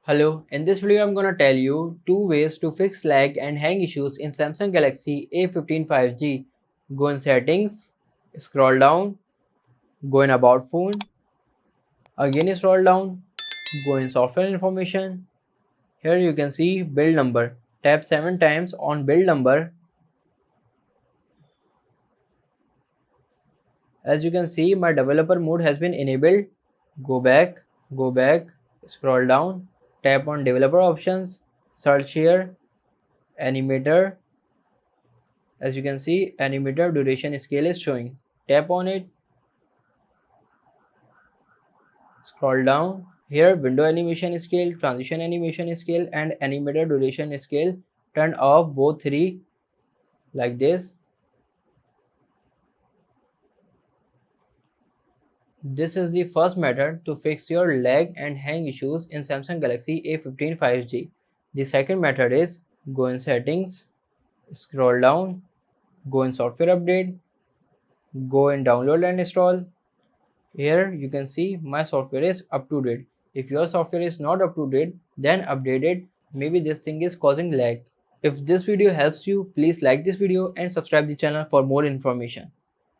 Hello, in this video I'm gonna tell you 2 ways to fix lag and hang issues in Samsung Galaxy A15 5G. Go in settings, scroll down, go in about phone, again scroll down, go in software information. Here you can see build number. Tap 7 times on build number. As you can see, my developer mode has been enabled. Go back, scroll down, tap on developer options, search here, animator. As you can see, animator duration scale is showing. Tap on it, scroll down. Here window animation scale, transition animation scale and animator duration scale, turn off both three like this. This is the first method to fix your lag and hang issues in Samsung Galaxy A15 5G. The second method is go in settings, scroll down, go in software update, go in download and install. Here you can see my software is up to date. If your software is not up to date, then update it. Maybe this thing is causing lag. If this video helps you, please like this video and subscribe the channel for more information.